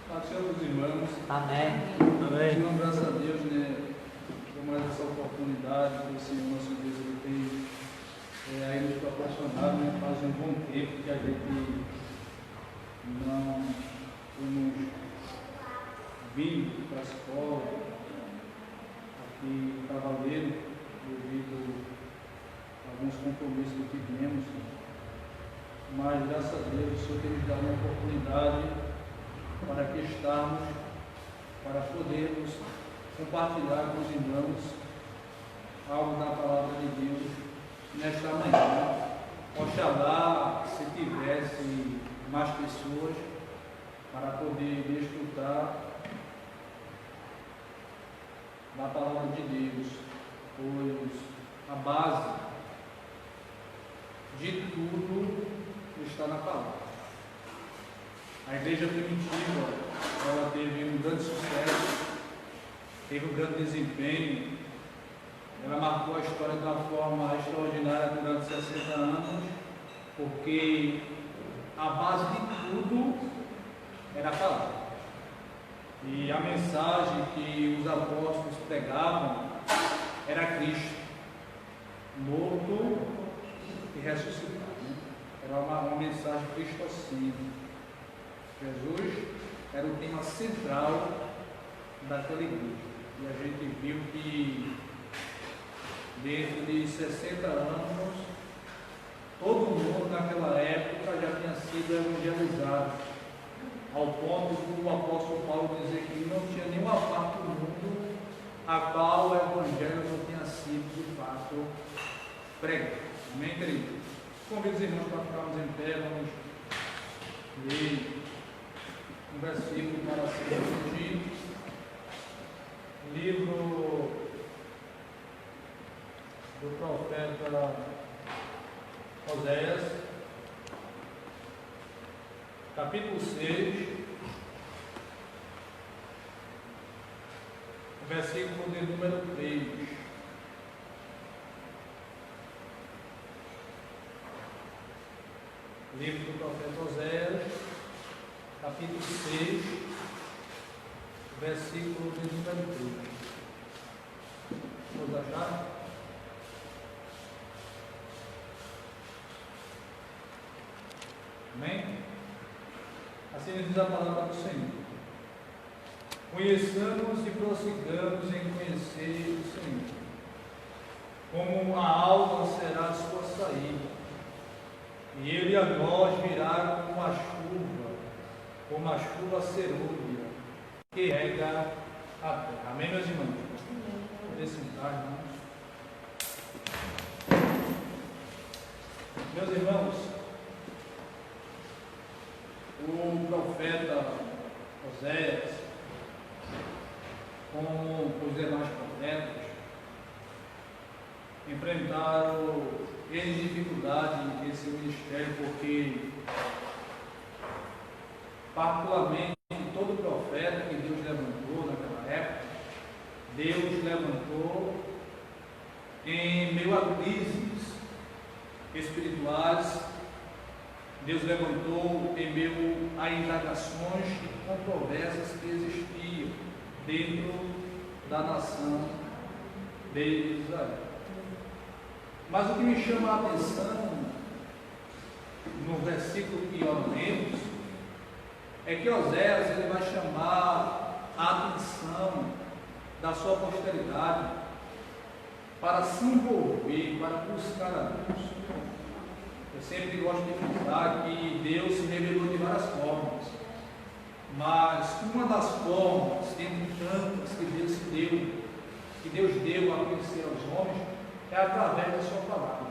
Senhor dos irmãos. Amém. Senhor, graças a Deus, né, por mais essa oportunidade que o Senhor, nosso Deus, ele tem aí nos proporcionado, né, faz um bom tempo que a gente não temos vindo para a escola aqui em Cavaleiro, devido a alguns compromissos que tivemos, mas graças a Deus o Senhor tem nos dado uma oportunidade para que estarmos, para podermos compartilhar com os irmãos algo da palavra de Deus nesta manhã. Oxalá se tivesse mais pessoas para poder desfrutar da palavra de Deus, pois a base de tudo está na palavra. A igreja primitiva, ela teve um grande sucesso, teve um grande desempenho, ela marcou a história de uma forma extraordinária durante 60 anos, porque a base de tudo era a palavra. E a mensagem que os apóstolos pregavam era Cristo, morto e ressuscitado. Era uma mensagem cristocêntrica. Jesus era o tema central daquela igreja. E a gente viu que dentro de 60 anos, todo mundo naquela época já tinha sido evangelizado, ao ponto do apóstolo Paulo dizer que não tinha nenhuma parte do mundo a qual o evangelho não tinha sido de fato pregado. Amém, querido? Convido os irmãos para ficarmos em pé, vamos ler um versículo para ser discutido. Livro do profeta Oséias, capítulo 6, versículo de número 3. Livro do profeta Oséias, capítulo 6, versículo de número 3. Vamos achar? Amém? Assim diz a palavra do Senhor. Conheçamos e prossigamos em conhecer o Senhor. Como uma alma será a sua saída, e ele a nós virá como a chuva serúlea, que rega a terra. Amém, meus irmãos? Poder sentar, irmãos. Meus irmãos, o profeta Oséias, como os demais profetas, enfrentaram dificuldade em seu ministério, porque particularmente todo profeta que Deus levantou naquela época, Deus levantou em meio a crises espirituais, Deus levantou em meio a indagações e controvérsias que existiam dentro da nação de Israel. Mas o que me chama a atenção no versículo que nós lemos é que Oséias ele vai chamar a atenção da sua posteridade para se envolver, para buscar a Deus. Eu sempre gosto de frisar que Deus se revelou de várias formas, mas uma das formas, dentre tantas que Deus deu a conhecer aos homens, é através da sua palavra,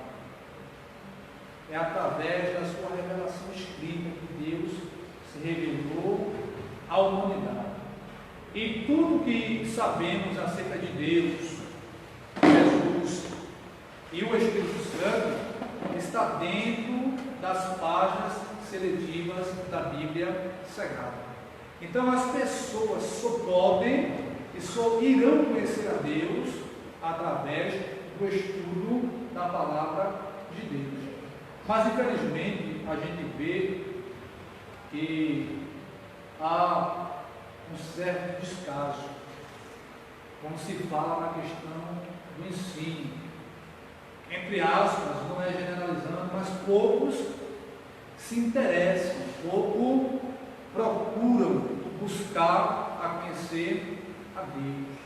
é através da sua revelação escrita que Deus se revelou à humanidade. E tudo que sabemos acerca de Deus, Jesus e o Espírito Santo está dentro das páginas seletivas da Bíblia Sagrada. Então as pessoas só podem e só irão conhecer a Deus através do estudo da palavra de Deus. Mas infelizmente a gente vê que há um certo descaso, quando se fala na questão do ensino. Entre aspas, não é generalizando, mas poucos se interessam, pouco procuram buscar a conhecer a Deus.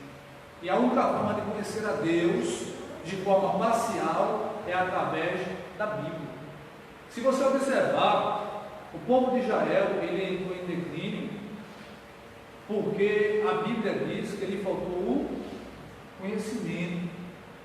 E a única forma de conhecer a Deus de forma parcial é através da Bíblia. Se você observar, o povo de Israel, ele entrou em declínio porque a Bíblia diz que ele faltou o conhecimento.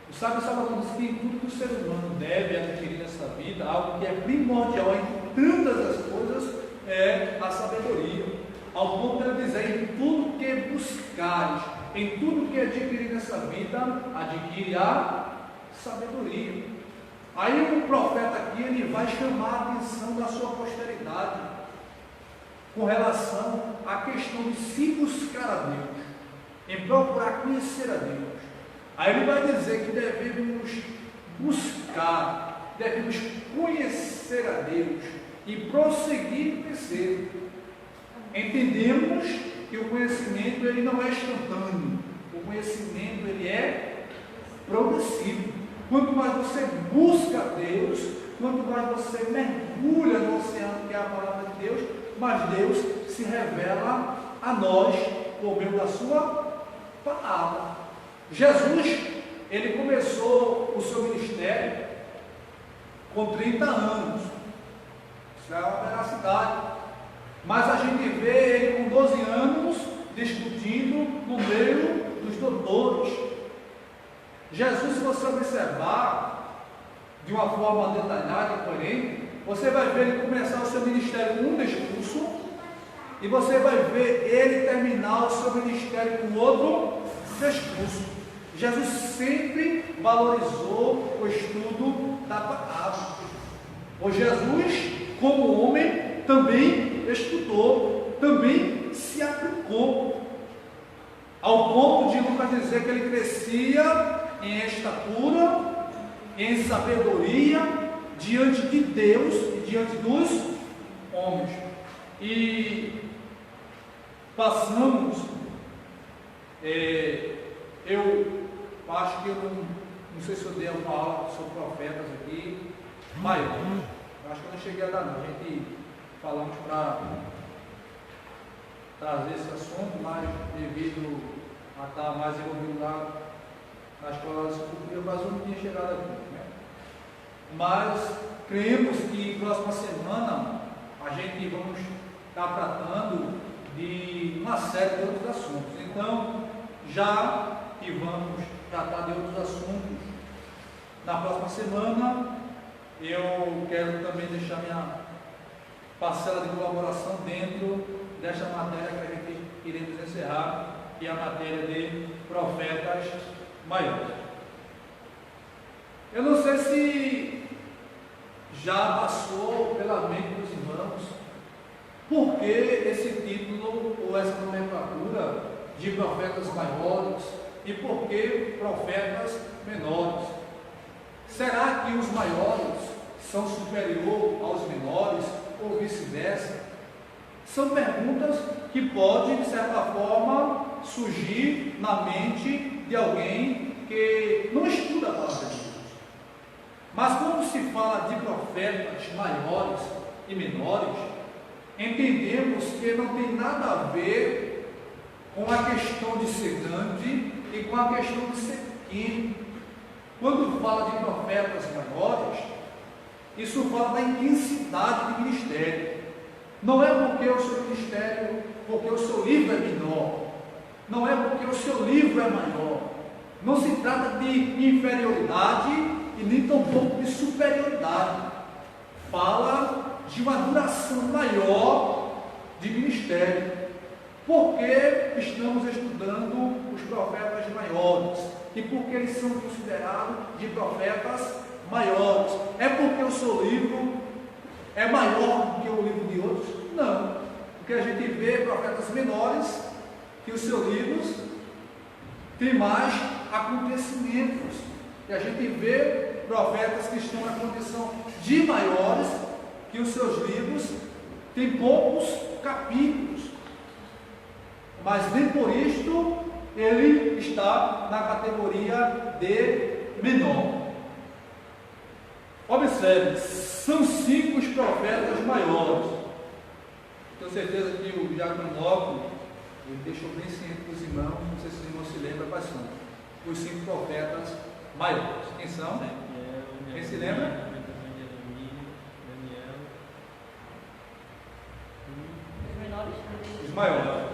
O sábio Salomão diz que tudo que o ser humano deve adquirir nessa vida, algo que é primordial entre tantas as coisas, é a sabedoria. Ao ponto de ele dizer, em tudo que buscares, em tudo que adquirir nessa vida, adquire a sabedoria. Aí o profeta aqui, ele vai chamar a atenção da sua posteridade com relação à questão de se buscar a Deus, em procurar conhecer a Deus. Aí ele vai dizer que devemos buscar, devemos conhecer a Deus e prosseguir conhecer. Entendemos que o conhecimento ele não é instantâneo, o conhecimento ele é progressivo. Quanto mais você busca a Deus, quanto mais você mergulha no oceano que é a palavra de Deus, mais Deus se revela a nós por meio da sua palavra. Jesus, ele começou o seu ministério com 30 anos, isso é uma veracidade. Mas a gente vê ele com 12 anos discutindo no meio dos doutores. Jesus, se você observar de uma forma detalhada e coerente, você vai ver ele começar o seu ministério com um discurso e você vai ver ele terminar o seu ministério com outro discurso. Jesus sempre valorizou o estudo da palavra. O Jesus, como homem, também estudou, também se aplicou, ao ponto de Lucas dizer que ele crescia em estatura, em sabedoria, diante de Deus e diante dos homens. E passamos, eu acho que eu não sei se eu dei uma aula sobre profetas aqui, mas eu acho que eu não cheguei a dar não. A gente falamos para trazer esse assunto, mas devido a estar mais envolvido lá na escola de escultura, mas eu não tinha chegado aqui, né? Mas cremos que próxima semana a gente vamos estar tratando de uma série de outros assuntos. Então, já que vamos tratar de outros assuntos na próxima semana, eu quero também deixar minha parcela de colaboração dentro desta matéria que a gente iremos encerrar, que é a matéria de profetas maiores. Eu não sei se já passou pela mente dos irmãos por que esse título ou essa nomenclatura de profetas maiores e por que profetas menores. Será que os maiores são superiores aos menores ou vice-versa? São perguntas que podem, de certa forma, surgir na mente de alguém que não estuda a palavra de Deus. Mas quando se fala de profetas maiores e menores, entendemos que não tem nada a ver com a questão de ser grande e com a questão de ser pequeno. Quando fala de profetas maiores, isso fala da intensidade do ministério. Não é porque o seu ministério, porque o seu livro é menor, não é porque o seu livro é maior. Não se trata de inferioridade e nem tampouco de superioridade. Fala de uma duração maior de ministério. Porque estamos estudando os profetas maiores e porque eles são considerados de profetas maiores. É porque o seu livro é maior do que o livro de outros? Não. Porque a gente vê profetas menores que os seus livros têm mais acontecimentos. E a gente vê profetas que estão na condição de maiores que os seus livros têm poucos capítulos. mas nem por isto ele está na categoria de menor. Observe, são 5 os profetas maiores. Tenho certeza que o Diaconópolis ele deixou bem ciente para os irmãos, não sei se os irmãos se lembram quais são os 5 profetas maiores. Quem são? Quem se lembra? Os maiores.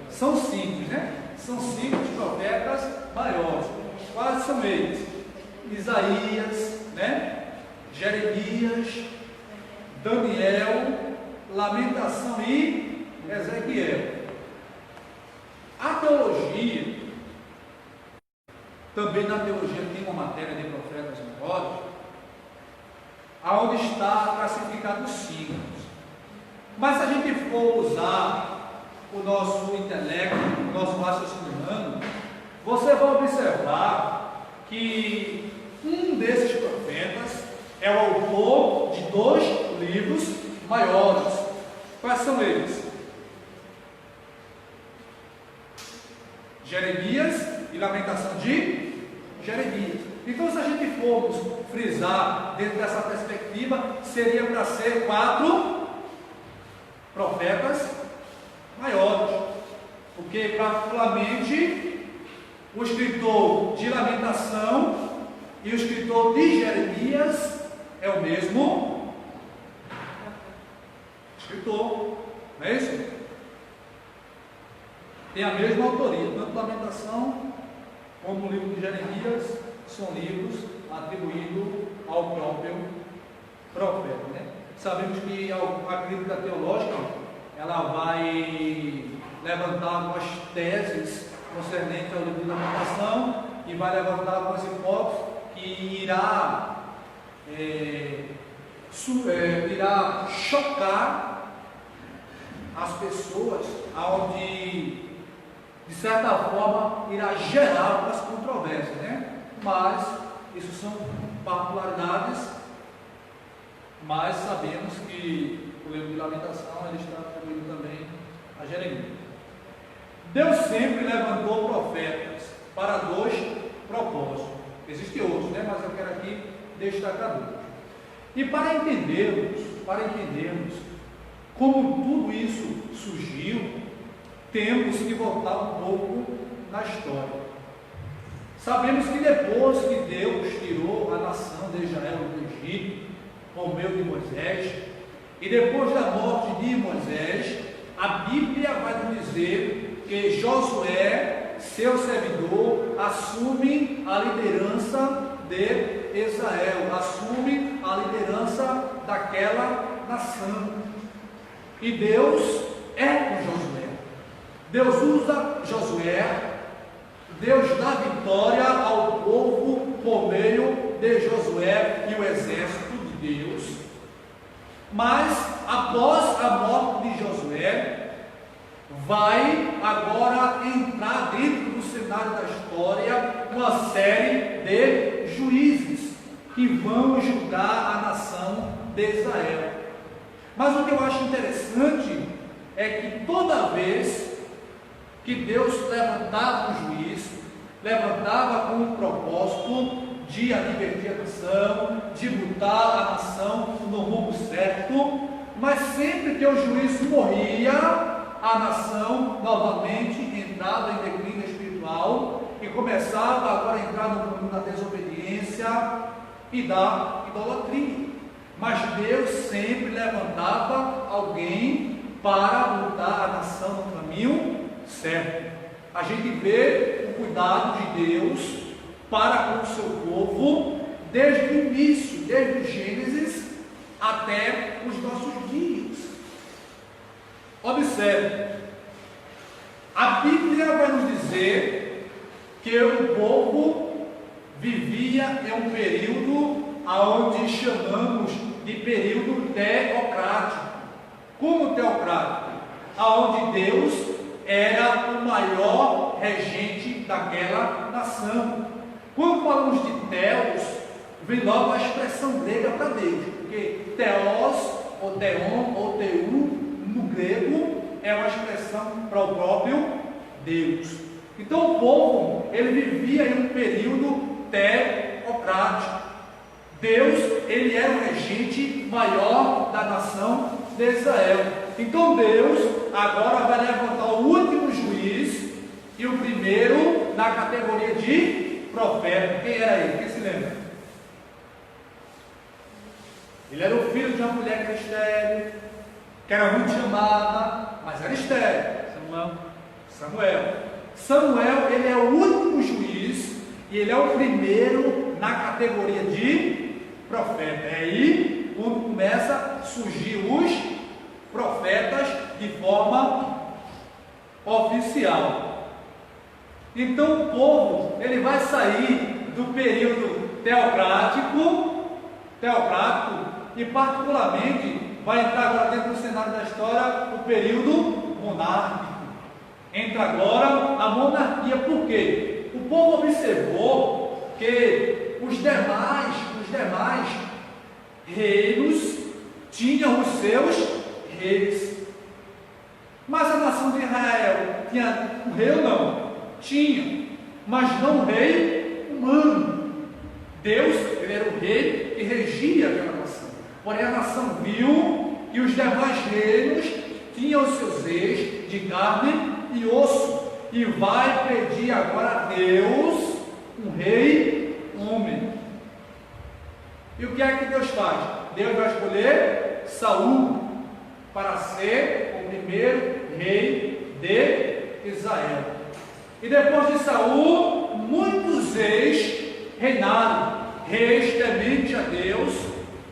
São 5, né? São 5 os profetas maiores. Quais são eles? Isaías, né? Jeremias, Daniel, Lamentação e Ezequiel. A teologia, também na teologia tem uma matéria de profetas maiores, aonde está classificado os 5. Mas se a gente for usar o nosso intelecto, o nosso raciocínio humano, você vai observar que um desses profetas é o autor de 2 livros maiores. Quais são eles? Jeremias e Lamentação de Jeremias. Então, se a gente formos frisar dentro dessa perspectiva, seria para ser 4 profetas maiores, porque particularmente o escritor de Lamentação e o escritor de Jeremias é o mesmo escritor, não é isso? Tem a mesma autoria, tanto Lamentação como o livro de Jeremias são livros atribuídos ao próprio profeta, né? Sabemos que a crítica teológica ela vai levantar algumas teses concernentes ao livro de Lamentação e vai levantar algumas hipóteses que irá chocar as pessoas, aonde de certa forma irá gerar algumas controvérsias, né? Mas isso são particularidades, mas sabemos que o livro de Lamentação ele está atribuído também a Jeremias. Deus sempre levantou profetas para 2 propósitos. Existem outros, né? Mas eu quero aqui destacar 2. E para entendermos como tudo isso surgiu, temos que voltar um pouco na história. Sabemos que depois que Deus tirou a nação de Israel do Egito, por meio de Moisés, e depois da morte de Moisés, a Bíblia vai nos dizer que Josué, seu servidor, assume a liderança de Israel, assume a liderança daquela nação. E Deus é com Josué. Deus usa Josué, Deus dá vitória ao povo por meio de Josué e o exército de Deus. Mas após a morte de Josué, vai agora entrar dentro do cenário da história uma série de juízes que vão julgar a nação de Israel. Mas o que eu acho interessante é que toda vez que Deus levantava um juiz, levantava com o propósito de advertir a nação, de botar a nação no rumo certo, mas sempre que o juiz morria, a nação novamente entrava em declínio espiritual e começava agora a entrar no caminho da desobediência e da idolatria. Mas Deus sempre levantava alguém para botar a nação no caminho certo. A gente vê o cuidado de Deus para com o seu povo desde o início, desde o Gênesis até os nossos dias. Observe, a Bíblia vai nos dizer que o povo vivia em um período aonde chamamos de período teocrático. Como teocrático? Aonde Deus era o maior regente daquela nação. Quando falamos de Theos, vem logo a expressão grega para Deus, porque Theos, ou Theon, ou Teu, no grego, é uma expressão para o próprio Deus. Então o povo, ele vivia em um período teocrático. Deus, ele era o regente maior da nação de Israel. Então Deus agora vai levantar o último juiz e o primeiro na categoria de profeta. Quem era ele? Quem se lembra? Ele era o filho de uma mulher que era estéril, que era muito chamada, mas era estéril. Samuel, ele é o último juiz e ele é o primeiro na categoria de profeta. É aí quando começa a surgir os profetas de forma oficial. Então o povo, ele vai sair do período teocrático e particularmente vai entrar agora dentro do cenário da história o período monárquico. Entra agora a monarquia. Por quê? O povo observou que os demais reinos tinham os seus reis. Mas a nação de Israel tinha um rei ou não? Tinha, mas não um rei humano. Deus, ele era o rei que regia aquela nação. Porém a nação viu que os demais reinos tinham os seus reis de carne e osso, e vai pedir agora a Deus um rei homem. E o que é que Deus faz? Deus vai escolher Saul para ser o primeiro rei de Israel. E depois de Saul, muitos reis reinaram, reis tementes a Deus,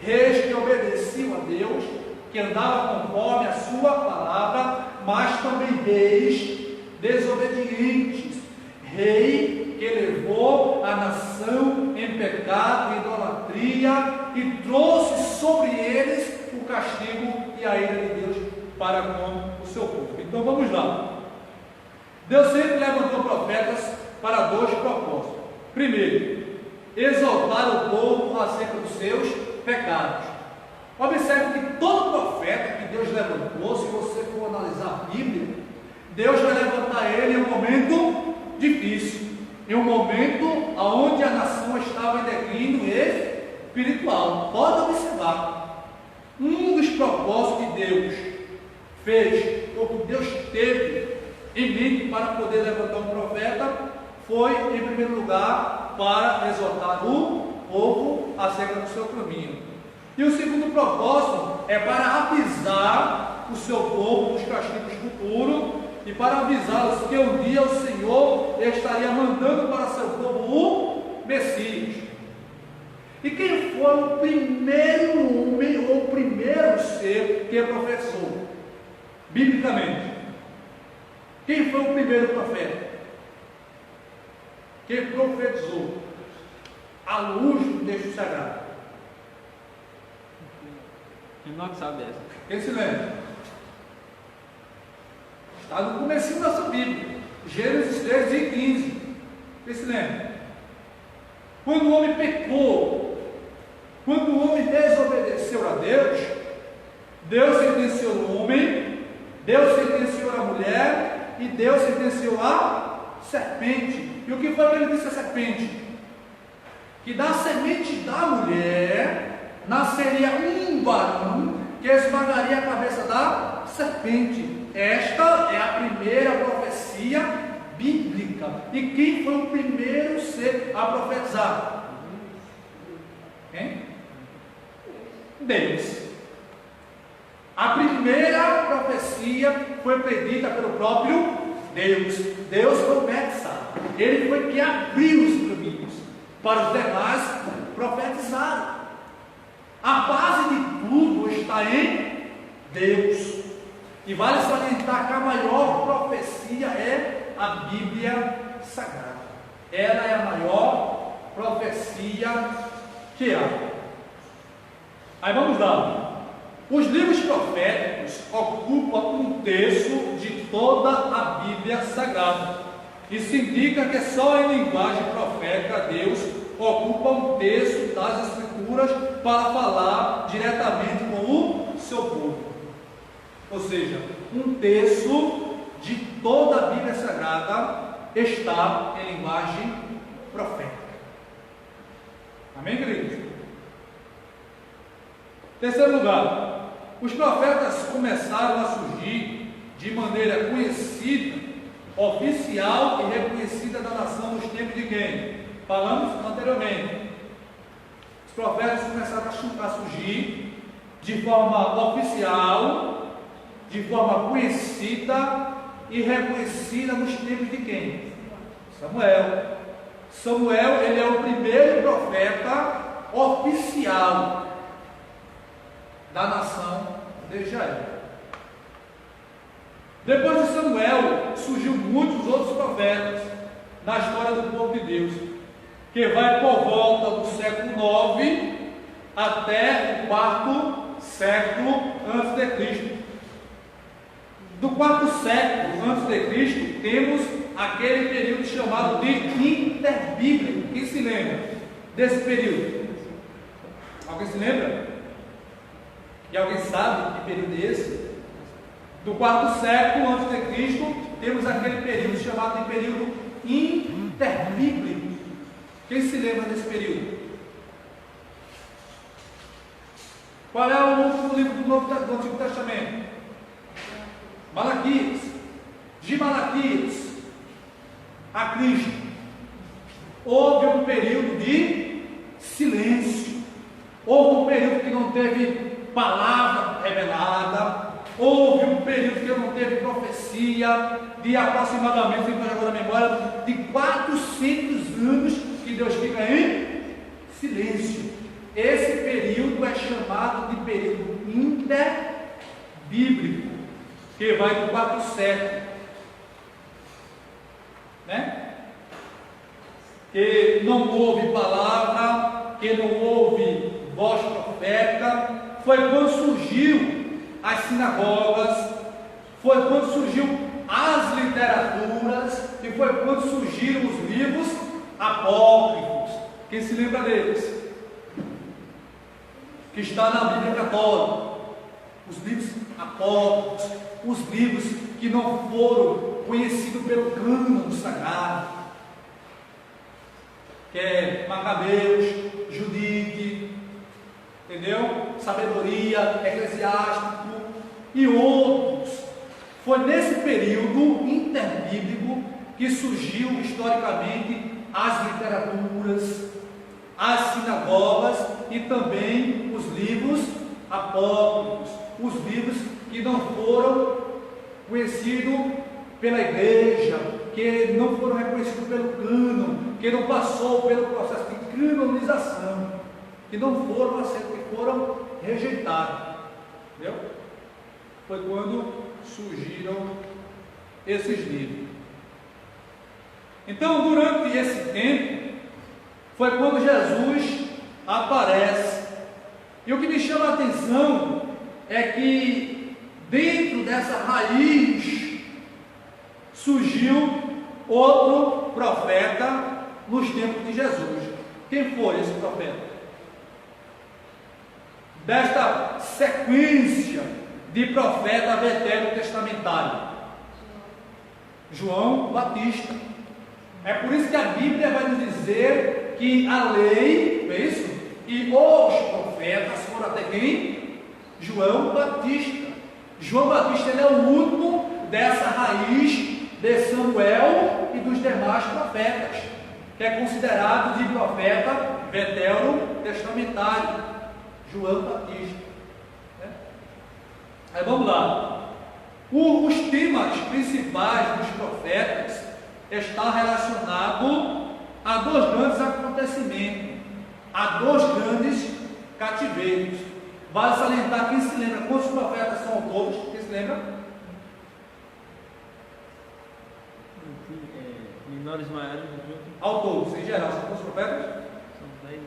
reis que obedeciam a Deus, que andavam conforme a sua palavra, mas também reis desobedientes, rei que levou a nação em pecado e idolatria e trouxe sobre eles o castigo e a ira de Deus para com o seu povo. Então vamos lá. Deus sempre levantou profetas para dois propósitos. Primeiro, exaltar o povo acerca dos seus pecados. Observe que todo profeta que Deus levantou, se você for analisar a Bíblia, Deus vai levantar ele em um momento difícil, em um momento onde a nação estava em declínio espiritual. Pode observar, um dos propósitos que Deus fez, ou que Deus teve em mente para poder levantar um profeta, foi, em primeiro lugar, para exortar o povo acerca do seu caminho. E o segundo propósito é para avisar o seu povo dos castigos futuros e para avisá-los que um dia o Senhor estaria mandando para seu povo o Messias. E quem foi o primeiro homem ou o primeiro ser que profetizou? Biblicamente, quem foi o primeiro profeta que profetizou à luz do texto sagrado? Quem não sabe essa? Quem se lembra? Está no comecinho da sua Bíblia, Gênesis 13 e 15. Quem se lembra? Quando o homem pecou, quando o homem desobedeceu a Deus, Deus sentenciou o homem, Deus sentenciou a mulher e Deus sentenciou a serpente. E o que foi que ele disse à serpente? Que da semente da mulher nasceria um varão que esmagaria a cabeça da serpente. Esta é a primeira profecia bíblica. E quem foi o primeiro ser a profetizar? Quem? Deus. A primeira profecia foi predita pelo próprio Deus. Deus foi o Messias. Ele foi que abriu os caminhos para os demais profetizarem. A base de tudo está em Deus. E vale salientar que a maior profecia é a Bíblia Sagrada. Ela é a maior profecia que há. Aí vamos lá. Os livros proféticos ocupam um terço de toda a Bíblia Sagrada. Isso indica que só em linguagem profética Deus ocupa um terço das Escrituras para falar diretamente com o seu povo. Ou seja, um terço de toda a Bíblia Sagrada está em linguagem profética. Amém, queridos? Terceiro lugar, os profetas começaram a surgir de maneira conhecida, oficial e reconhecida da nação nos tempos de quem? Falamos anteriormente. Os profetas começaram a surgir de forma oficial, de forma conhecida e reconhecida nos tempos de quem? Samuel. Samuel, ele é o primeiro profeta oficial da nação de Israel. Depois de Samuel, surgiu muitos outros profetas na história do povo de Deus, que vai por volta do século IX até o quarto século antes de Cristo. Do quarto século antes de Cristo, temos aquele período chamado de interbíblico. Quem se lembra desse período? Alguém se lembra? E alguém sabe que período é esse? Do quarto século antes de Cristo, temos aquele período chamado de período interbíblico. Quem se lembra desse período? Qual é o último livro do Antigo Testamento? Malaquias. De Malaquias a Cristo, houve um período de silêncio, houve um período que não teve palavra revelada, houve um período que não teve profecia, de aproximadamente, se não agora na memória, de 400 anos que Deus fica em silêncio. Esse período é chamado de período interbíblico, que vai do 4 séculos, né? Que não houve palavra, que não houve voz profética. Foi quando surgiu as sinagogas, foi quando surgiu as literaturas, e foi quando surgiram os livros apócrifos. Quem se lembra deles? Que está na Bíblia Católica. Os livros apócrifos, os livros que não foram conhecidos pelo cânon sagrado, que é Macabeus, Judite, entendeu? Sabedoria, Eclesiástico e outros. Foi nesse período interbíblico que surgiu historicamente as literaturas, as sinagogas e também os livros apócrifos, os livros que não foram conhecidos pela igreja, que não foram reconhecidos pelo cânon, que não passou pelo processo de canonização, que não foram aceitos, que foram rejeitados. Entendeu? Foi quando surgiram esses livros. Então, durante esse tempo, foi quando Jesus aparece. E o que me chama a atenção é que dentro dessa raiz surgiu outro profeta nos tempos de Jesus. Quem foi esse profeta? Desta sequência de profeta veterotestamentário, João Batista. É por isso que a Bíblia vai nos dizer que a lei, é isso? E os profetas foram até quem? João Batista. João Batista, ele é o último dessa raiz de Samuel e dos demais profetas, que é considerado de profeta veterotestamentário, João Batista. Aí vamos lá. Os temas principais dos profetas estão relacionados a dois grandes acontecimentos, a dois grandes cativeiros. Vale salientar, quem se lembra quantos profetas são todos? Quem se lembra? Menores, maiores, Ao todo, em geral, são quantos profetas? São 10.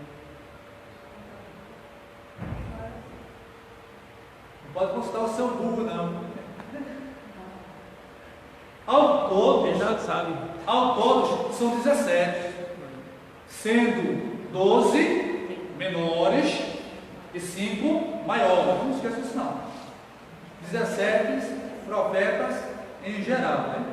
Não pode consultar o seu Google, não. Ao todo são 17, sendo 12 menores e 5 maiores. Não esqueça disso não. 17 profetas em geral, né?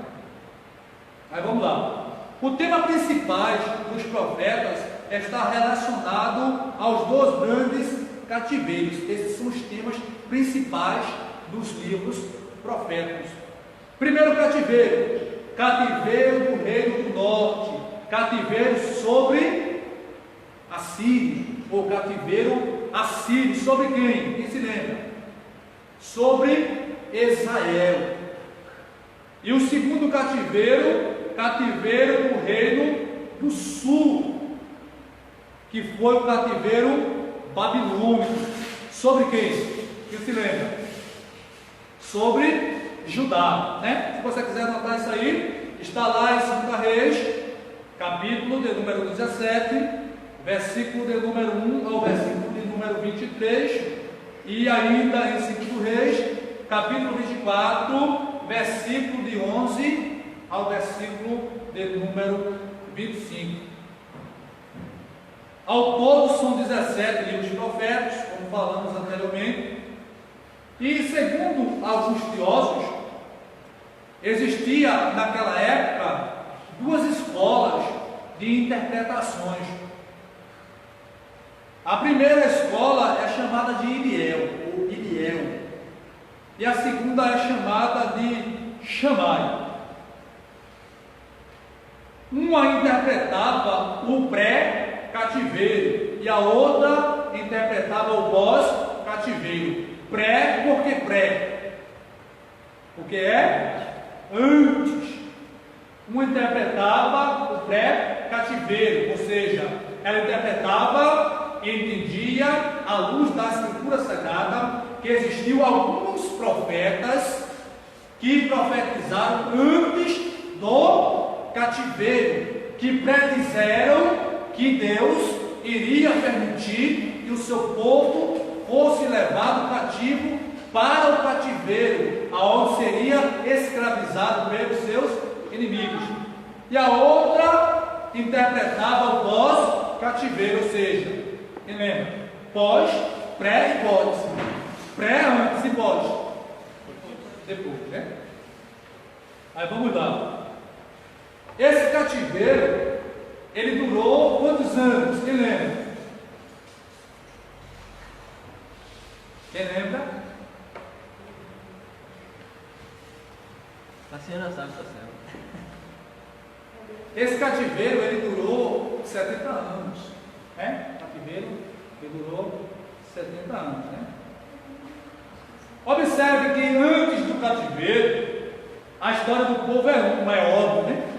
Aí vamos lá. O tema principal dos profetas está relacionado aos 2 grandes cativeiros. Esses são os temas principais dos livros proféticos. Primeiro cativeiro, cativeiro do reino do norte, cativeiro sobre Assírio, ou cativeiro assírio. Sobre quem? Quem se lembra? Sobre Israel. E o segundo cativeiro, cativeiro do reino do sul, que foi o cativeiro babilônico. Sobre quem? Quem se lembra? Sobre Judá, né? Se você quiser anotar isso aí, está lá em 2 Reis, capítulo de número 17, versículo de número 1 ao versículo de número 23, e ainda em 2 Reis, capítulo 24, versículo de 11 ao versículo de número 25. Ao todo são 17 livros proféticos, como falamos anteriormente, e segundo alguns teólogos, existia naquela época 2 escolas de interpretações. A primeira escola é chamada de Iliel, ou Iliel, e a segunda é chamada de Shammai. Uma interpretava o pré-cativeiro e a outra interpretava o pós-cativeiro. Pré, por que pré? Porque é antes. Uma interpretava o pré-cativeiro, ou seja, ela interpretava e entendia, à luz da Escritura Sagrada, que existiu alguns profetas que profetizaram antes do cativeiro, que predizeram que Deus iria permitir que o seu povo fosse levado cativo para o cativeiro, aonde seria escravizado pelos seus inimigos. E a outra interpretava o pós-cativeiro, ou seja, quem lembra? Pós, pré e pós. Pré antes e pós depois, né? Aí vamos lá. Esse cativeiro, ele durou quantos anos? Quem lembra? Quem lembra? A senhora sabe, tá certo. Esse cativeiro, ele durou 70 anos, né? Cativeiro, ele durou 70 anos, né? Observe que antes do cativeiro, a história do povo é óbvio, né?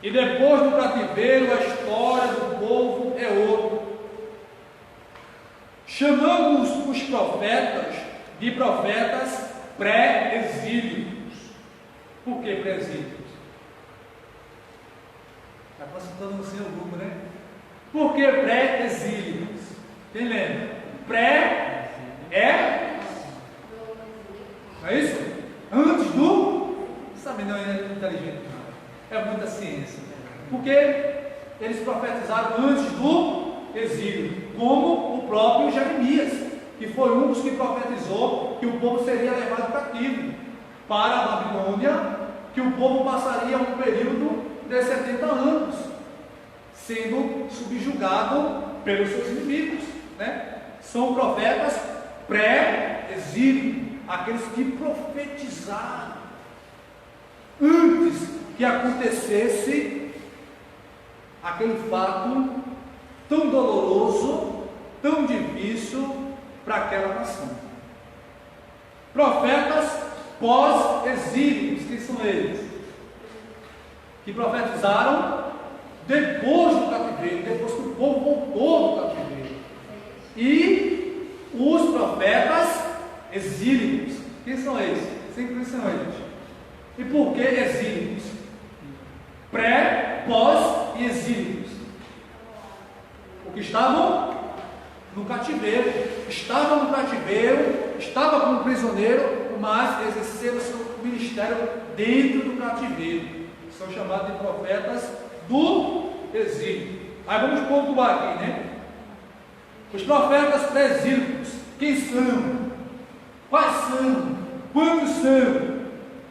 E depois do cativeiro, a história do povo é outra. Chamamos os profetas de profetas pré-exílios. Por que pré-exílios? Está consultando no seu Google, né? Por que pré-exílios? Quem lembra? Pré é? Não é isso? Antes do? Sabe, não é inteligente, não. É muita ciência. Porque eles profetizaram antes do exílio, como o próprio Jeremias, que foi um dos que profetizou que o povo seria levado cativo para a Babilônia, que o povo passaria um período de 70 anos, sendo subjugado pelos seus inimigos, né? São profetas pré-exílio, aqueles que profetizaram antes que acontecesse aquele fato tão doloroso, tão difícil para aquela nação. Profetas pós-exílios, que são eles? Que profetizaram depois do cativeiro, depois que o povo voltou do cativeiro. E os profetas exílios, quem são eles? Sempre são eles. E por que exílios? Pré, pós e exílios. Porque estavam no cativeiro, estavam no cativeiro, estavam como prisioneiro, mas exerceram seu ministério dentro do cativeiro. São chamados de profetas do exílio. Aí vamos pontuar aqui, né? Os profetas pré-exílios, quem são? Quais são? Quantos são?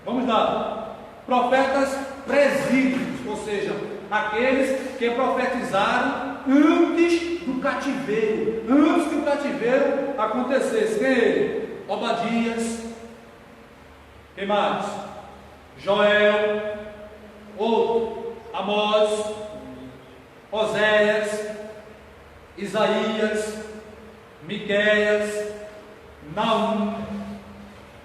Vamos lá. Profetas presídios, ou seja, aqueles que profetizaram antes do cativeiro, antes que o cativeiro acontecesse. Quem é ele? Obadias. Quem mais? Joel. Outro, Amós, Oséias, Isaías, Miqueias, Naum,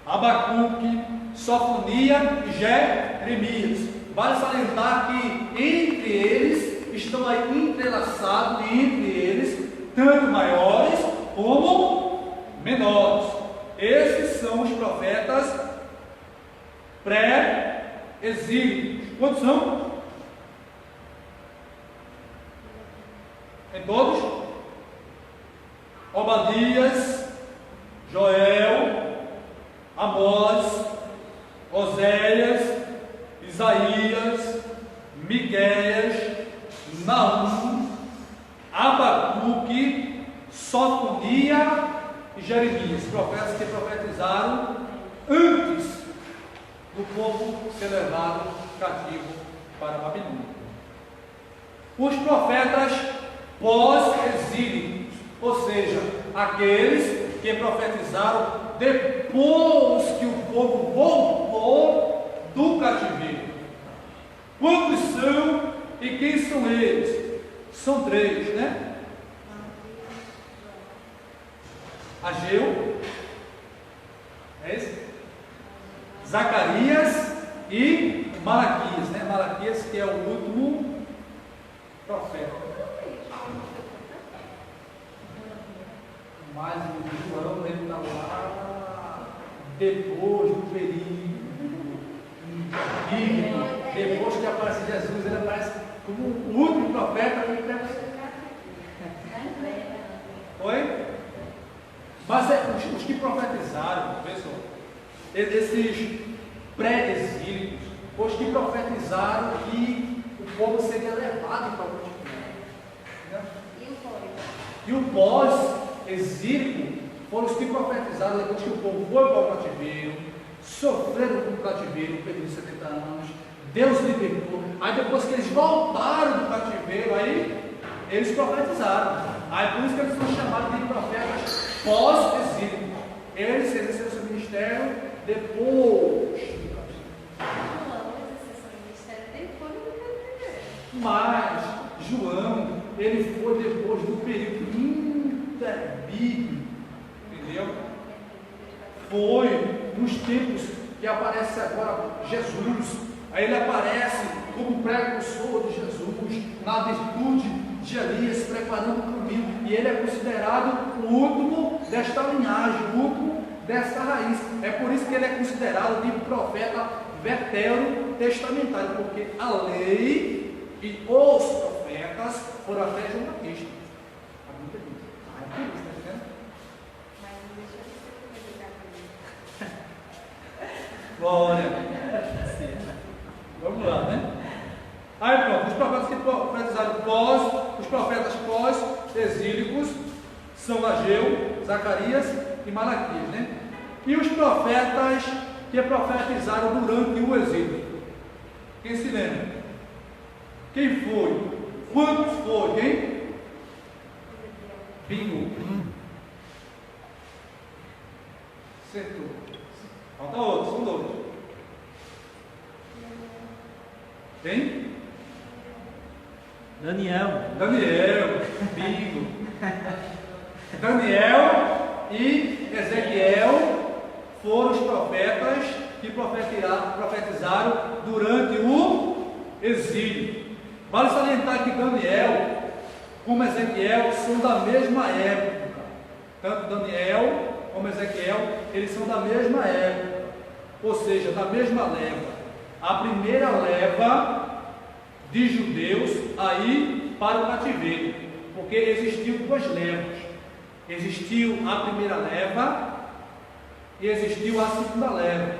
Abacuque, Sofonia e Jeremias. Vale salientar que entre eles estão aí entrelaçados, entre eles, tanto maiores como menores. Esses são os profetas pré-exílios. Quantos são? Em todos? Obadias, Joel, Amós, Oséias, Isaías, Miqueias, Naum, Abacuque, Sofonia e Jeremias, profetas que profetizaram antes do povo ser levado cativo para a Babilônia. Os profetas pós-exílicos, ou seja, aqueles que profetizaram depois que o povo voltou do cativeiro. Quantos são e quem são eles? São três, né? Ageu, é esse? Zacarias e Malaquias, né? Malaquias que é o último profeta. Mas o João ele está lá depois do período bíblico, depois que aparece Jesus, ele aparece como o último profeta. Oi? Mas os que profetizaram, pessoal, esses pré-exílicos, os que profetizaram que o povo seria levado para o cativeiro. E o pós-exílico foram os que profetizaram depois que o povo foi para o cativeiro, sofreram com o cativeiro, um período de 70 anos, Deus libertou. Aí depois que eles voltaram do cativeiro, aí eles profetizaram. Aí por isso que eles são chamados de profetas pós-exílicos. Eles exerceram seu ministério depois. Mas João, ele foi depois do período interbíblico, entendeu? Foi nos tempos que aparece agora Jesus. Aí ele aparece como precursor de Jesus, na virtude de Elias, preparando o caminho. E ele é considerado o último desta linhagem, o último dessa raiz. É por isso que ele é considerado de profeta veterotestamentário, porque a lei e os profetas foram até João Batista. A Bíblia diz. É por isso, está entendendo? Glória. Vamos lá, né? Aí pronto, os profetas que profetizaram os profetas pós-exílicos são Ageu, Zacarias e Malaquias, né? E os profetas que profetizaram durante o exílio. Quem se lembra? Quem foi? Quantos foi? Quem? Bingo. Acertou. Falta outro, são dois. Quem? Daniel, bingo. Daniel e Ezequiel foram os profetas que profetizaram durante o exílio. Vale salientar que Daniel, como Ezequiel, são da mesma época. Tanto Daniel como Ezequiel, eles são da mesma época, ou seja, da mesma leva. A primeira leva de judeus aí para o cativeiro, porque existiam duas levas. Existiu a primeira leva e existiu a segunda leva.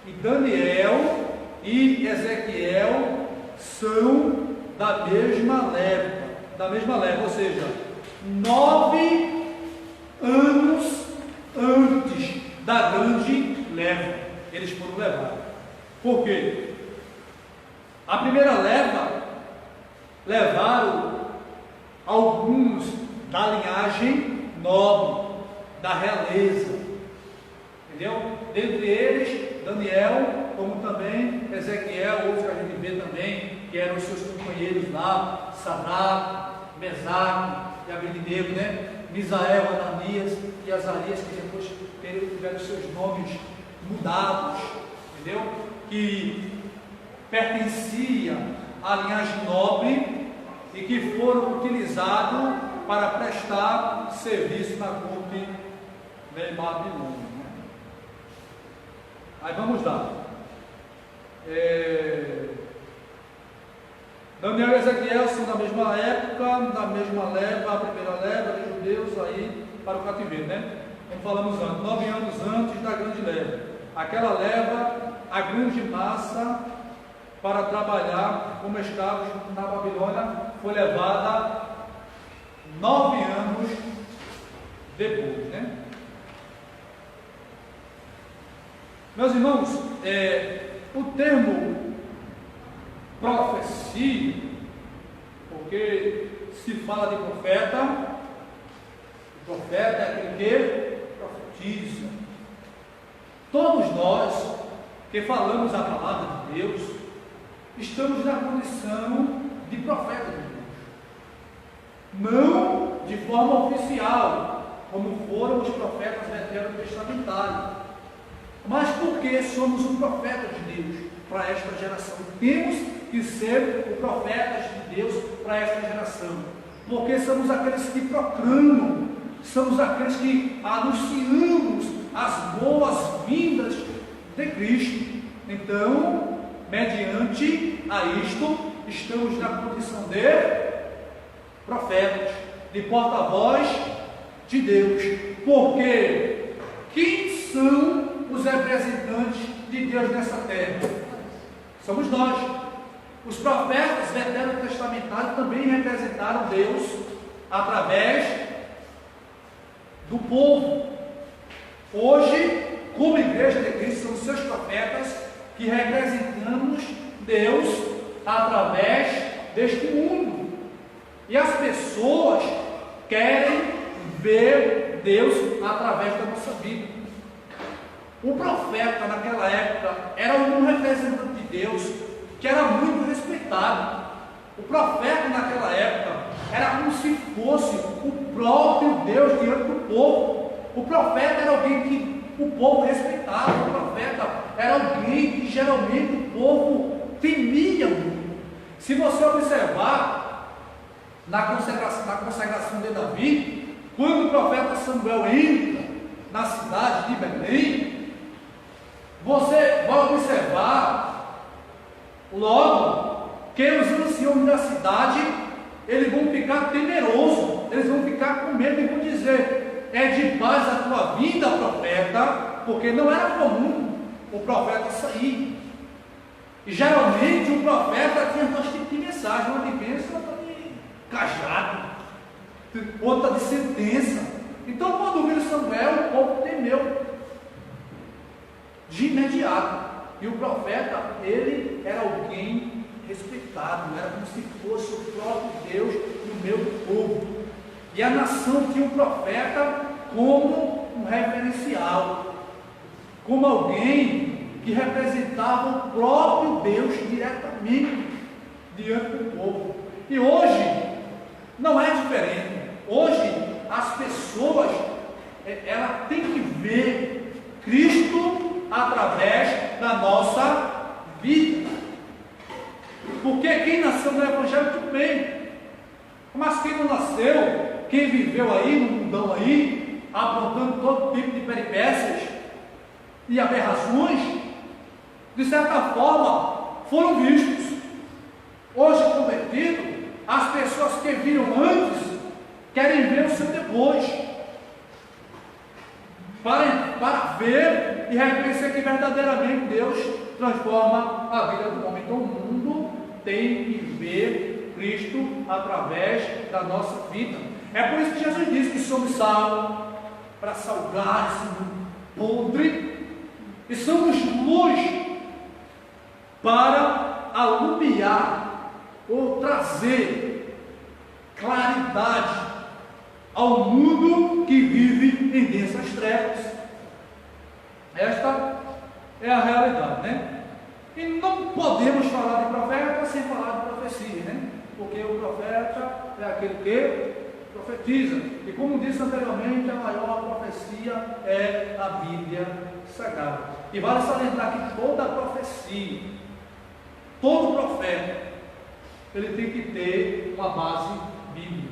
E Daniel e Ezequiel são da mesma leva, ou seja, 9 anos antes da grande leva. foram levados. Por quê? A primeira leva levaram alguns da linhagem nobre, da realeza, entendeu? Dentre eles, Daniel, como também Ezequiel, outros que a gente vê também, que eram os seus companheiros lá, Sadraque, Mesaque e Abednego, né? Misael, Ananias e Azarias, que depois tiveram seus nomes mudados, entendeu? Que pertencia à linhagem nobre e que foram utilizados para prestar serviço na corte de Babilônia. Né? Aí vamos lá. Daniel e Ezequiel são da mesma época, da mesma leva, a primeira leva de judeus aí para o cativeiro, né? Como falamos antes, 9 anos antes da grande leva. Aquela leva, a grande massa para trabalhar como escravos na Babilônia, foi levada 9 anos depois, né? Meus irmãos, o termo profecia, porque se fala de profeta, o profeta é aquele que profetiza. Todos nós que falamos a palavra de Deus, estamos na condição de profeta de Deus, não de forma oficial, como foram os profetas veterotestamentários, mas porque somos um profeta de Deus para esta geração. Temos que ser os profetas de Deus para esta geração, porque somos aqueles que proclamam, somos aqueles que anunciamos as boas-vindas de Cristo. Então, mediante a isto, estamos na condição de profetas, de porta-voz de Deus, porque quem são os representantes de Deus nessa terra? Somos nós. Os profetas veterotestamentários também representaram Deus através do povo. Hoje, como igreja de Cristo, somos seus profetas que representamos Deus através deste mundo. E as pessoas querem ver Deus através da nossa vida. O profeta naquela época era um representante de Deus que era muito respeitado. O profeta naquela época era como se fosse o próprio Deus diante do povo. O profeta era alguém que o povo respeitava. O profeta era alguém que geralmente o povo temia muito. Se você observar na consagração de Davi, quando o profeta Samuel entra na cidade de Belém, você vai observar logo que os anciãos da cidade, eles vão ficar temerosos, eles vão ficar com medo e vão dizer: é de paz a tua vida, profeta, porque não era comum o profeta sair. E geralmente o profeta tinha dois tipos de mensagem: uma de bênção, outra de cajado, outra de sentença. Então, quando viu Samuel, o povo temeu de imediato. E o profeta, ele era alguém respeitado, era como se fosse o próprio Deus no meio do povo. E a nação tinha o profeta como um referencial, como alguém que representava o próprio Deus diretamente diante do povo. E hoje não é diferente. Hoje as pessoas, ela tem que ver Cristo através da nossa vida. Porque quem nasceu no Evangelho, tudo bem, mas quem não nasceu, quem viveu aí no mundão aí, aprontando todo tipo de peripécias e aberrações, de certa forma foram vistos. Hoje convertido, as pessoas que viram antes querem ver o seu depois, para ver e reconhecer que verdadeiramente Deus transforma a vida do homem. Então o mundo tem que ver Cristo através da nossa vida. É por isso que Jesus disse que somos sal, para salgar esse mundo podre, e somos luz para alumiar ou trazer claridade ao mundo que vive em densas trevas. Esta é a realidade, né? E não podemos falar de profeta sem falar de profecia, né? Porque o profeta é aquele que profetiza. E como disse anteriormente, a maior profecia é a Bíblia Sagrada. E vale salientar que toda profecia, todo profeta, ele tem que ter uma base bíblica.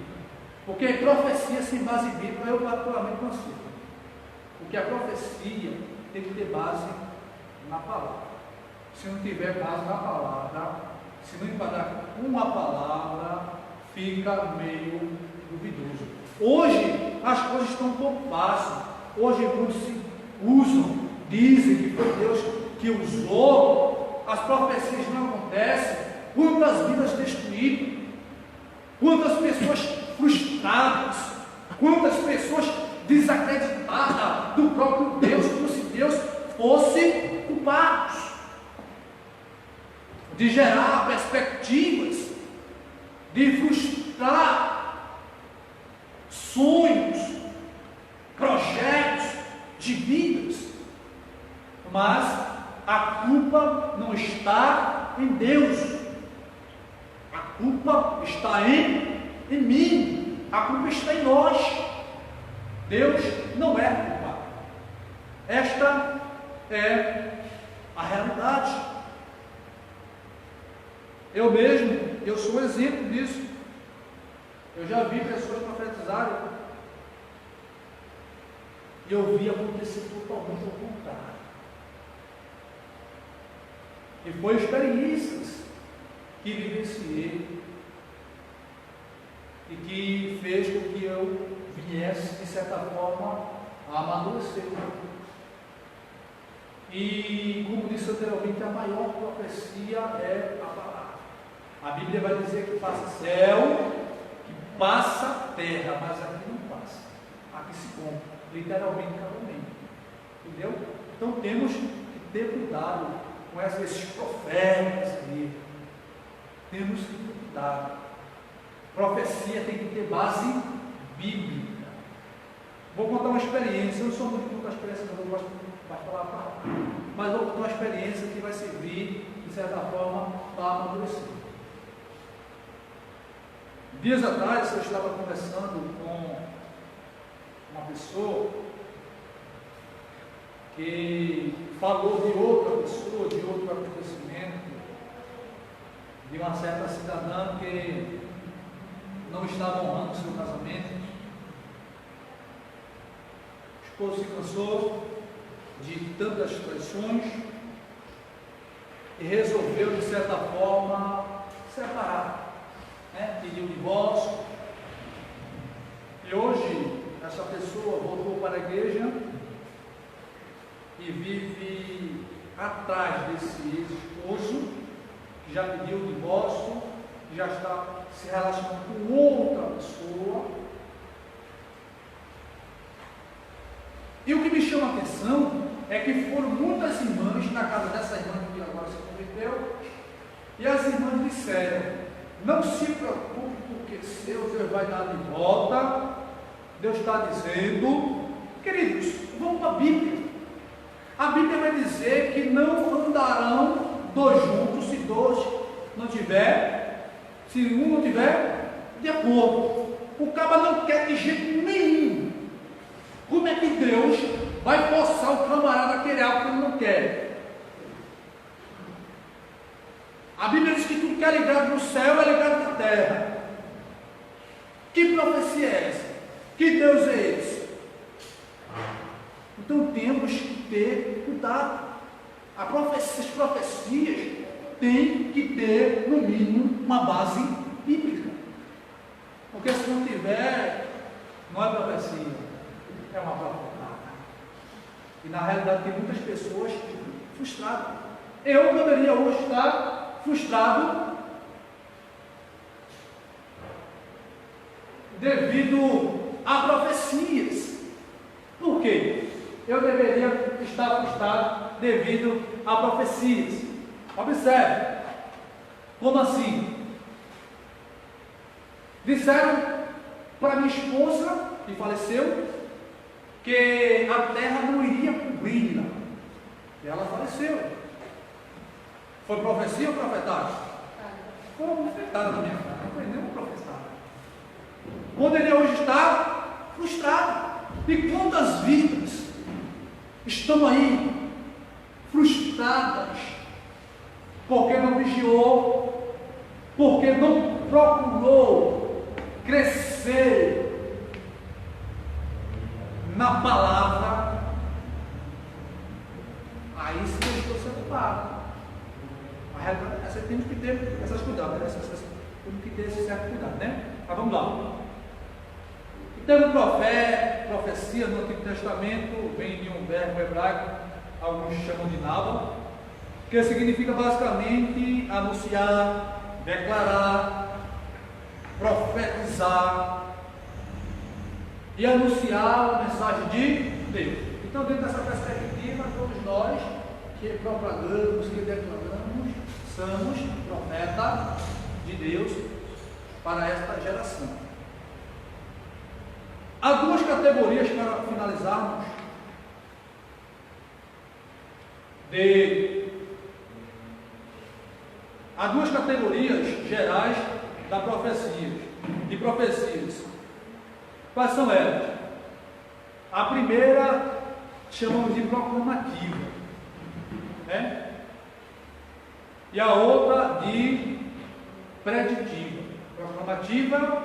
Porque profecia sem base bíblica, eu particularmente não sei. Porque a profecia tem que ter base na palavra. Se não tiver base na palavra, se não enquadrar uma palavra, fica meio duvidoso. Hoje as coisas estão um pouco fáceis. Hoje muitos se usam, dizem que foi Deus que usou, as profecias não acontecem. Quantas vidas destruídas, quantas pessoas frustradas, quantas pessoas desacreditadas do próprio Deus, como se Deus fosse culpado de gerar perspectivas, de frustrar sonhos, projetos de vidas. Mas a culpa não está em Deus, a culpa está em mim, a culpa está em nós. Deus não é culpado. Esta é a realidade. Eu mesmo, eu sou um exemplo disso. Eu já vi pessoas profetizarem e eu vi acontecer totalmente ao contrário. E foi experiências que vivenciei e que fez com que eu viesse, de certa forma, a amadurecer. E, como disse anteriormente, a maior profecia é a palavra. A Bíblia vai dizer que passa céu, que passa terra, mas aqui não passa. Aqui se compra, literalmente, cabalmente. Entendeu? Então temos que ter cuidado com esses profetas aí. Temos que ter cuidado. Profecia tem que ter base bíblica. Vou contar uma experiência. Eu não sou muito de contar experiência, não gosto de falar, mas vou contar uma experiência que vai servir, de certa forma, para amadurecer. Dias atrás eu estava conversando com uma pessoa que falou de outra pessoa, de outro acontecimento, de uma certa cidadã que não estava honrando o seu casamento. O esposo se cansou de tantas traições e resolveu, de certa forma, separar. Pediu divórcio, e hoje essa pessoa voltou para a igreja e vive atrás desse ex-esposo que já pediu o divórcio, já está se relacionando com outra pessoa. E o que me chama a atenção é que foram muitas irmãs na casa dessa irmã que agora se converteu, e as irmãs disseram: não se preocupe, porque Deus vai dar de volta. Deus está dizendo, queridos, vamos para a Bíblia. A Bíblia vai dizer que não andarão dois juntos se dois não tiver, se um não tiver de acordo. O cara não quer de jeito nenhum. Como é que Deus vai forçar o camarada a querer algo que ele não quer? A Bíblia diz que tudo que é ligado no céu é ligado na terra. Que profecia é essa? Que Deus é esse? Então temos que ter cuidado. As profecias têm que ter, no mínimo, uma base bíblica. Porque se não tiver, não é profecia, é uma profetada. E na realidade tem muitas pessoas frustradas. Eu poderia hoje estar frustrado devido a profecias. Por quê? eu deveria estar frustrado devido a profecias. Observe, como assim? Disseram para minha esposa, que faleceu, que a terra não iria cobri-la. E ela faleceu. Foi profecia ou profetagem? Foi profetada na minha cara, não foi nenhuma profetada. Poderia hoje estar frustrado. E quantas vidas estão aí frustradas porque não vigiou, porque não procurou crescer na palavra? Aí sim eu estou sendo pago. Você tem que ter essas cuidados, né? Temos que ter esse certo cuidado, né? Mas vamos lá. Então, profecia no Antigo Testamento vem de um verbo hebraico, alguns chamam de naba, que significa basicamente anunciar, declarar, profetizar e anunciar a mensagem de Deus. Então, dentro dessa perspectiva, todos nós que propagamos, que declaramos, somos profetas de Deus para esta geração. Há duas categorias para finalizarmos há duas categorias gerais de profecias. Quais são elas? A primeira chamamos de proclamativa, né? E a outra de preditiva. Proclamativa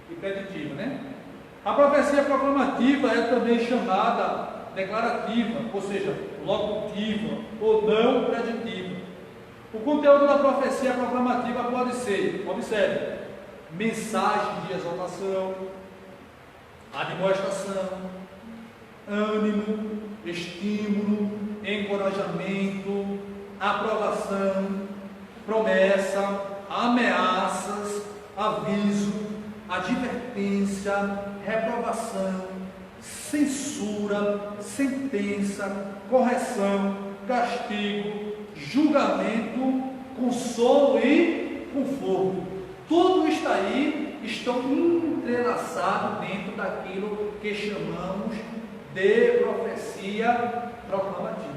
e preditiva, né? A profecia proclamativa é também chamada declarativa, ou seja, locutiva ou não preditiva. O conteúdo da profecia proclamativa pode ser, observe, mensagem de exaltação, admoestação, ânimo, estímulo, encorajamento, aprovação, promessa, ameaças, aviso, advertência, reprovação, censura, sentença, correção, castigo, julgamento, consolo e conforto. Tudo isso aí estão entrelaçados dentro daquilo que chamamos de profecia proclamativa.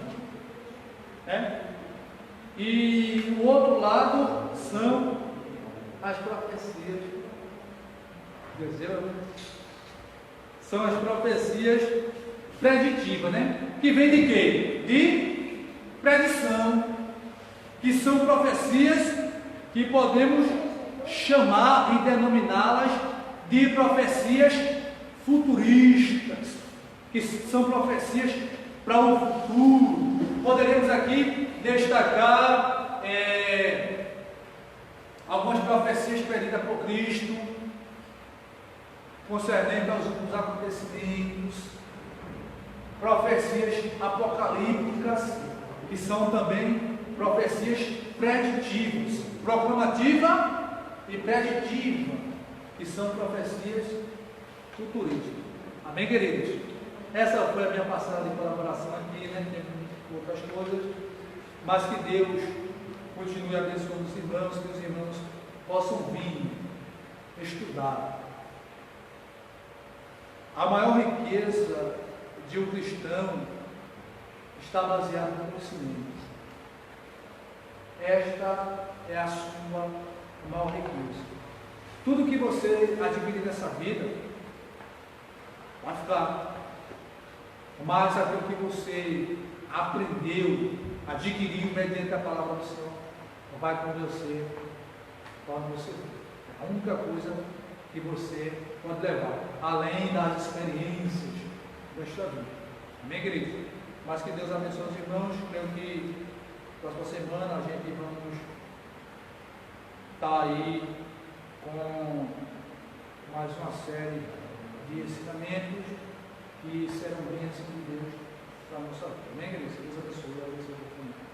E o outro lado são as profecias. São as profecias preditivas, né? Que vem de quê? De predição, que são profecias que podemos chamar e denominá-las de profecias futuristas, que são profecias para o futuro. Poderemos aqui destacar algumas profecias preditas por Cristo, concernente aos últimos acontecimentos, profecias apocalípticas, que são também profecias preditivas, proclamativa e preditiva, que são profecias futuristas. Amém, queridos? Essa foi a minha passada de colaboração aqui, né? Tem outras coisas, mas que Deus continue abençoando os irmãos, que os irmãos possam vir estudar. A maior riqueza de um cristão está baseada no conhecimento. Esta é a sua maior riqueza. Tudo que você adquirir nessa vida vai ficar, mas aquilo que você aprendeu, adquiriu mediante a palavra do Senhor, vai com você para onde você vai. A única coisa que você pode levar, além das experiências desta vida. Amém, querido? Mas que Deus abençoe os irmãos. Creio que próxima semana a gente vamos estar aí com mais uma série de ensinamentos que serão bênçãos de Deus para a nossa vida. Amém, querido? Deus abençoe.